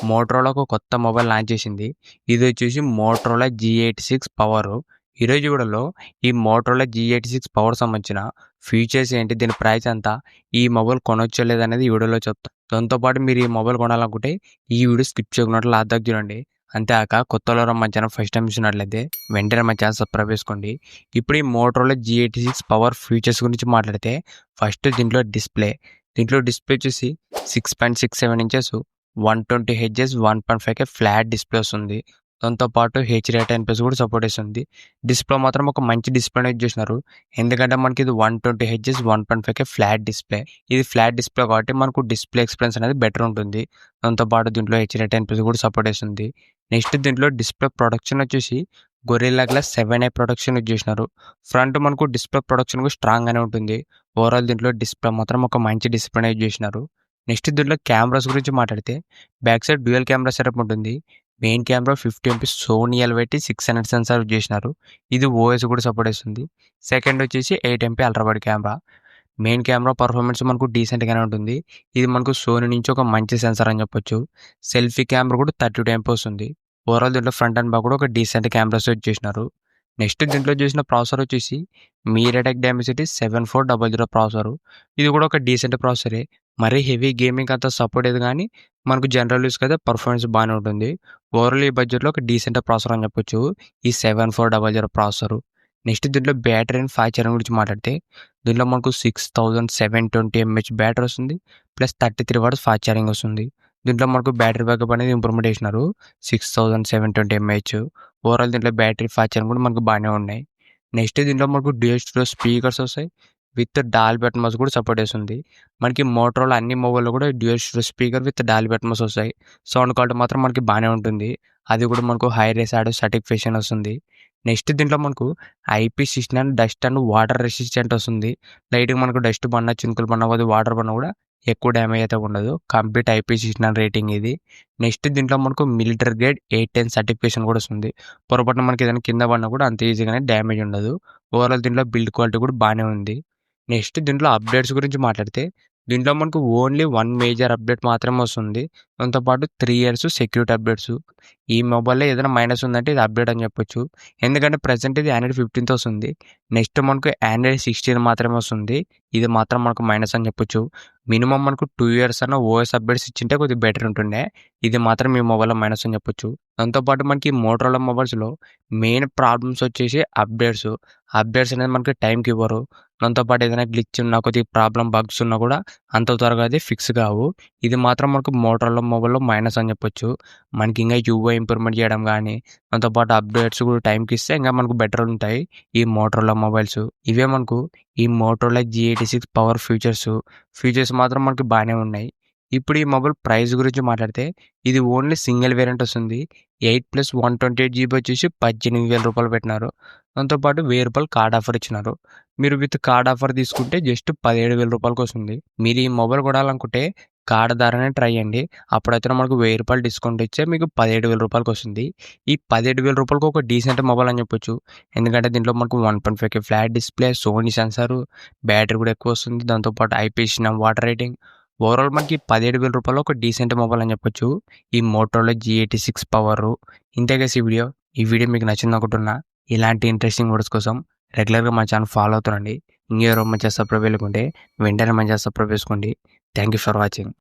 Motorola ఒక కొత్త mobile launch చేసింది. ఇదొచ్చేసి మోటరోలా G86 పవర్. ఈరోజు వీడియోలో ఈ మోటరోలా G86 పవర్ సంబంధించిన ఫీచర్స్ ఏంటి, దీని ప్రైస్ ఎంత, ఈ మొబైల్ కొనొచ్చో లేదనేది ఈ వీడియోలో చెప్తాను. దాంతో పాటు మీరు ఈ మొబైల్ కొనాలనుకుంటే ఈ వీడియో స్కిప్ చేయకుండా లాస్ట్ దాకా చూడండి. అంతేకాక కొత్తలో మన ఛానల్ ఫస్ట్ టైం చూసినట్లయితే వెంటనే మన ఛానల్ సబ్స్క్రైబ్ చేసుకోండి. ఇప్పుడు ఈ మోటరోలా G86 పవర్ ఫీచర్స్ గురించి మాట్లాడితే ఫస్ట్ దీంట్లో డిస్ప్లే వచ్చేసి 6.67 inches 120 HS 1.5K flat display వస్తుంది. దాంతోపాటు HDR10+ కూడా సపోర్ట్ చేస్తుంది. డిస్ప్లే మాత్రం ఒక మంచి డిస్ప్లే యూజ్ చేసినారు. ఎందుకంటే మనకి ఇది 120 హెచ్ఎస్ 1.5K ఫ్లాట్ డిస్ప్లే. ఇది ఫ్లాట్ డిస్ప్లే కాబట్టి మనకు డిస్ప్లే ఎక్స్పీరియన్స్ అనేది బెటర్ ఉంటుంది. దాంతోపాటు దీంట్లో HDR10+ కూడా సపోర్ట్ చేస్తుంది. నెక్స్ట్ దీంట్లో డిస్ప్లే ప్రొడక్షన్ వచ్చేసి gorilla glass 7A production use చేసినారు. ఫ్రంట్ మనకు డిస్ప్లే ప్రొడక్షన్ కూడా స్ట్రాంగ్గానే ఉంటుంది. ఓవరాల్ దీంట్లో డిస్ప్లే మాత్రం ఒక మంచి డిస్ప్లే యూజ్ చేసినారు. నెక్స్ట్ దీంట్లో కెమెరాస్ గురించి మాట్లాడితే back side dual camera setup ఉంటుంది. Main camera 50MP Sony LVT 600 sensor use చేసినారు. ఇది OS కూడా సపోర్ట్ చేస్తుంది. సెకండ్ వచ్చేసి 8MP ultra wide camera. Main camera performance మనకు డీసెంట్గానే ఉంటుంది. ఇది మనకు సోనీ నుంచి ఒక మంచి సెన్సార్ అని చెప్పొచ్చు. సెల్ఫీ కెమెరా కూడా 32MP వస్తుంది. ఓవరాల్ దీంట్లో ఫ్రంట్ అండ్ బ్యాక్ కూడా ఒక డీసెంట్ కెమెరాస్ యూజ్ చేసినారు. నెక్స్ట్ దీంట్లో చేసిన ప్రాసెసర్ వచ్చేసి మీడియాటెక్ డైమెన్సిటీ 7400 ప్రాసెసర్. ఇది కూడా ఒక డీసెంట్ ప్రాసెసరే. మరీ హెవీ గేమింగ్ అంతా సపోర్ట్ అయ్యేది, కానీ మనకు జనరల్ యూస్కి అయితే పర్ఫార్మెన్స్ బాగానే ఉంటుంది. ఓవరాల్ ఈ బడ్జెట్లో ఒక డీసెంట్ ప్రాసెసర్ అని చెప్పొచ్చు ఈ 7400 ప్రాసెసర్. నెక్స్ట్ దీంట్లో బ్యాటరీ అండ్ ఫాస్ట్ ఛార్జింగ్ గురించి మాట్లాడితే దీంట్లో మనకు 6720 mAh బ్యాటరీ వస్తుంది. ప్లస్ 33 వాట్స్ ఫాస్ట్ ఛార్జింగ్ వస్తుంది. దీంట్లో మనకు బ్యాటరీ బ్యాకప్ అనేది ఇంప్రూవ్మెంట్ చేసినారు 6720 mAh. ఓవరాల్ దీంట్లో బ్యాటరీ ఫాస్ట్ ఛార్జింగ్ కూడా మనకు బాగానే ఉన్నాయి. నెక్స్ట్ దీంట్లో మనకు డ్యూయల్ స్టీరియో స్పీకర్స్ వస్తాయి. విత్ డాల్బీ అట్మాస్ కూడా సపోర్ట్ చేస్తుంది. మనకి మోటరోలా అన్ని మొబైల్లో కూడా dual stereo speaker with Dolby Atmos వస్తాయి. సౌండ్ క్వాలిటీ మాత్రం మనకి బాగానే ఉంటుంది. అది కూడా మనకు హై రేస్ ఆడియో సర్టిఫికేషన్ వస్తుంది. నెక్స్ట్ దీంట్లో మనకు IP69 dust and water resistant వస్తుంది. లైట్గా మనకు డస్ట్ పడినా, చినుకులు పడినా, వాటర్ పడినా కూడా ఎక్కువ డ్యామేజ్ అయితే ఉండదు. కంప్లీట్ IP69 రేటింగ్ ఇది. నెక్స్ట్ దీంట్లో మనకు మిలిటరీ గ్రేడ్ 810 సర్టిఫికేషన్ కూడా వస్తుంది. పొరపాటున మనకి ఏదైనా కింద పడినా కూడా అంత ఈజీగానే డ్యామేజ్ ఉండదు. ఓవరాల్ దీంట్లో బిల్డ్ క్వాలిటీ కూడా బాగానే ఉంది. నెక్స్ట్ దీంట్లో అప్డేట్స్ గురించి మాట్లాడితే దీంట్లో మనకు ఓన్లీ 1 మేజర్ అప్డేట్ మాత్రమే వస్తుంది. దాంతోపాటు 3 years సెక్యూరిటీ అప్డేట్స్. ఈ మొబైల్లో ఏదైనా మైనస్ ఉందంటే ఇది అప్డేట్ అని చెప్పొచ్చు. ఎందుకంటే ప్రజెంట్ ఇది Android 15 వస్తుంది. నెక్స్ట్ మనకు Android 16 మాత్రమే వస్తుంది. ఇది మాత్రం మనకు మైనస్ అని చెప్పొచ్చు. మినిమం మనకు 2 years అన్న OS అప్డేట్స్ ఇచ్చింటే కొద్దిగా బెటర్ ఉంటుండే. ఇది మాత్రం ఈ మొబైల్లో మైనస్ అని చెప్పొచ్చు. దాంతోపాటు మనకి మోటరోలా మొబైల్స్లో మెయిన్ ప్రాబ్లమ్స్ వచ్చేసి అప్డేట్స్ అనేది మనకి టైంకి ఇవ్వరు. దాంతోపాటు ఏదైనా గ్లిచ్ ఉన్నా, కొద్దిగా ప్రాబ్లం బగ్స్ ఉన్నా కూడా అంత త్వరగా అది ఫిక్స్ కావు. ఇది మాత్రం మనకు మోటరోలా మొబైల్లో మైనస్ అని చెప్పొచ్చు. మనకి ఇంకా UI ఇంప్రూవ్మెంట్ చేయడం కానీ, దాంతోపాటు అప్డేట్స్ కూడా టైంకి ఇస్తే ఇంకా మనకు బెటర్ ఉంటాయి ఈ మోటరోలా మొబైల్స్. ఇవే మనకు ఈ మోటరోలా G86 పవర్ ఫీచర్స్ మాత్రం మనకి బాగానే ఉన్నాయి. ఇప్పుడు ఈ మొబైల్ ప్రైస్ గురించి మాట్లాడితే ఇది ఓన్లీ సింగిల్ వేరియంట్ వస్తుంది. 8+128GB వచ్చేసి 18,000 రూపాయలు పెట్టినారు. దాంతోపాటు 1000 రూపాయలు కార్డ్ ఆఫర్ ఇచ్చినారు. మీరు విత్ కార్డ్ ఆఫర్ తీసుకుంటే జస్ట్ 17,000 రూపాయలకి వస్తుంది. మీరు ఈ మొబైల్ కొనాలనుకుంటే కార్డ్ ద్వారానే ట్రై చేయండి. అప్పుడైతే మనకు 1000 రూపాయలు డిస్కౌంట్ ఇచ్చే మీకు 17,000 రూపాయలకి వస్తుంది. ఈ 17,000 రూపాయలకి ఒక డీసెంట్ మొబైల్ అని చెప్పొచ్చు. ఎందుకంటే దీంట్లో మనకు 1.5K flat display, Sony sensor, battery కూడా ఎక్కువ వస్తుంది. దాంతోపాటు IP69 వాటర్ రేటింగ్. ఓవరాల్ మనకి 17,000 రూపాయలు ఒక డీసెంట్ మొబైల్ అని చెప్పొచ్చు ఈ మోటరోలా G86 పవర్. ఇంతేగా ఈ వీడియో మీకు నచ్చింది అనుకుంటున్నా. ఇలాంటి ఇంట్రెస్టింగ్ వీడియోస్ కోసం రెగ్యులర్గా మా ఛానల్ ఫాలో అవుతారండి. ఇంకెవరో మంచిగా సబ్స్క్రైబ్ చేసుకుంటే వెంటనే మంచిగా సబ్స్క్రైబ్ చేసుకోండి. Thank you for watching.